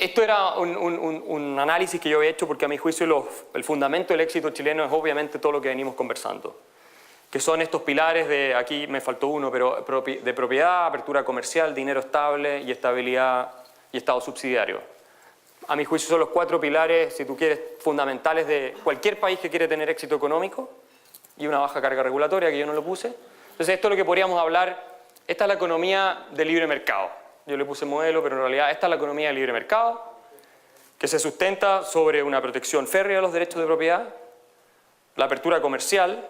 Esto era un análisis que yo había hecho porque a mi juicio el fundamento del éxito chileno es obviamente todo lo que venimos conversando, que son estos pilares de, aquí me faltó uno, pero de propiedad, apertura comercial, dinero estable y estabilidad y Estado subsidiario. A mi juicio son los 4 pilares, si tú quieres, fundamentales de cualquier país que quiere tener éxito económico y una baja carga regulatoria, que yo no lo puse. Entonces esto es lo que podríamos hablar, esta es la economía de libre mercado. Yo le puse modelo, pero en realidad esta es la economía de libre mercado, que se sustenta sobre una protección férrea de los derechos de propiedad, la apertura comercial,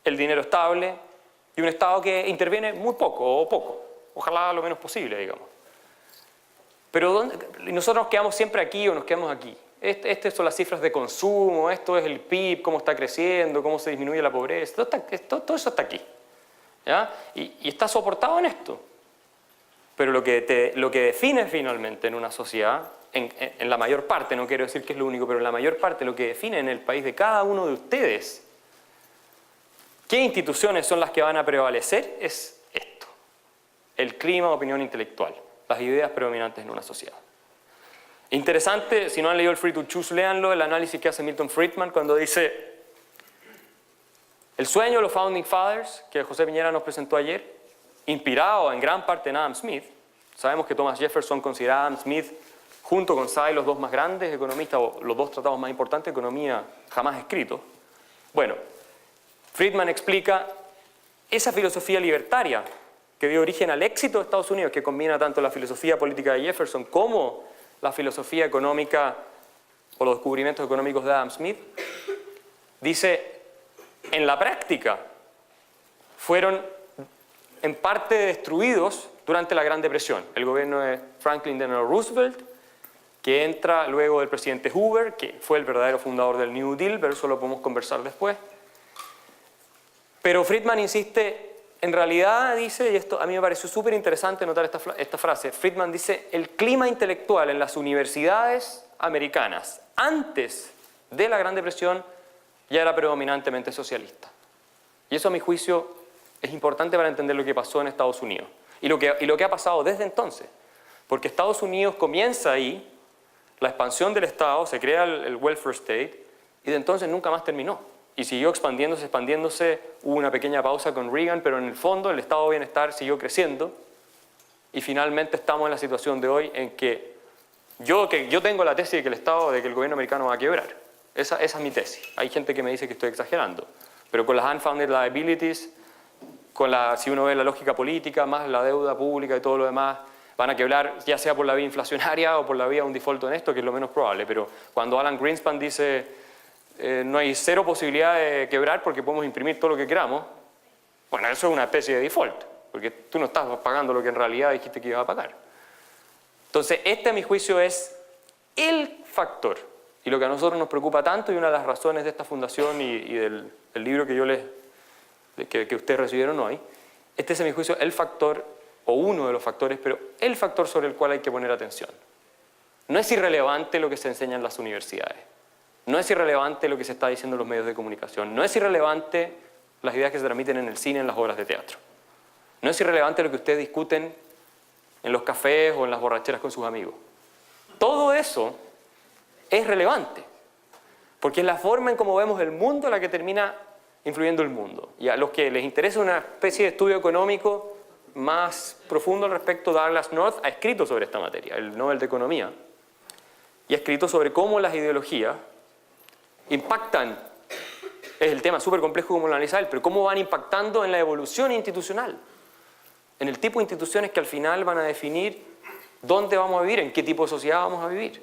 el dinero estable y un Estado que interviene muy poco, ojalá lo menos posible, digamos. Pero nosotros nos quedamos siempre aquí o nos quedamos aquí. Estas son las cifras de consumo, esto es el PIB, cómo está creciendo, cómo se disminuye la pobreza, todo eso está aquí, ¿ya? Y está soportado en esto. Pero lo que define finalmente en una sociedad, en la mayor parte, no quiero decir que es lo único, pero en la mayor parte lo que define en el país de cada uno de ustedes qué instituciones son las que van a prevalecer es esto, el clima de opinión intelectual, las ideas predominantes en una sociedad. Interesante, si no han leído el Free to Choose, léanlo, el análisis que hace Milton Friedman cuando dice el sueño de los Founding Fathers, que José Piñera nos presentó ayer, inspirado en gran parte en Adam Smith. Sabemos que Thomas Jefferson considera a Adam Smith junto con Say los 2 más grandes economistas o los 2 tratados más importantes de economía jamás escritos. Bueno, Friedman explica esa filosofía libertaria que dio origen al éxito de Estados Unidos, que combina tanto la filosofía política de Jefferson como la filosofía económica o los descubrimientos económicos de Adam Smith. Dice, en la práctica fueron en parte destruidos durante la Gran Depresión. El gobierno de Franklin Delano Roosevelt, que entra luego del presidente Hoover, que fue el verdadero fundador del New Deal, pero eso lo podemos conversar después. Pero Friedman insiste, en realidad dice, y esto a mí me pareció súper interesante notar esta frase, Friedman dice, el clima intelectual en las universidades americanas antes de la Gran Depresión ya era predominantemente socialista. Y eso a mi juicio es importante para entender lo que pasó en Estados Unidos y lo que ha pasado desde entonces. Porque Estados Unidos comienza ahí, la expansión del Estado, se crea el welfare state y de entonces nunca más terminó. Y siguió expandiéndose, hubo una pequeña pausa con Reagan, pero en el fondo el estado de bienestar siguió creciendo y finalmente estamos en la situación de hoy en que yo tengo la tesis de que el gobierno americano va a quebrar. Esa es mi tesis. Hay gente que me dice que estoy exagerando, pero con las unfunded liabilities, si uno ve la lógica política, más la deuda pública y todo lo demás, van a quebrar ya sea por la vía inflacionaria o por la vía de un default honesto, que es lo menos probable. Pero cuando Alan Greenspan dice no hay 0 posibilidad de quebrar porque podemos imprimir todo lo que queramos, bueno, eso es una especie de default, porque tú no estás pagando lo que en realidad dijiste que ibas a pagar. Entonces, este a mi juicio es el factor, y lo que a nosotros nos preocupa tanto, y una de las razones de esta fundación y del libro que ustedes recibieron hoy, este es a mi juicio el factor, o uno de los factores, pero el factor sobre el cual hay que poner atención. No es irrelevante lo que se enseña en las universidades. No es irrelevante lo que se está diciendo en los medios de comunicación. No es irrelevante las ideas que se transmiten en el cine, en las obras de teatro. No es irrelevante lo que ustedes discuten en los cafés o en las borracheras con sus amigos. Todo eso es relevante, porque es la forma en cómo vemos el mundo la que termina influyendo el mundo. Y a los que les interesa una especie de estudio económico más profundo al respecto, Douglas North ha escrito sobre esta materia, el Nobel de Economía, y ha escrito sobre cómo las ideologías impactan, es el tema súper complejo como lo analiza él, pero cómo van impactando en la evolución institucional, en el tipo de instituciones que al final van a definir dónde vamos a vivir, en qué tipo de sociedad vamos a vivir.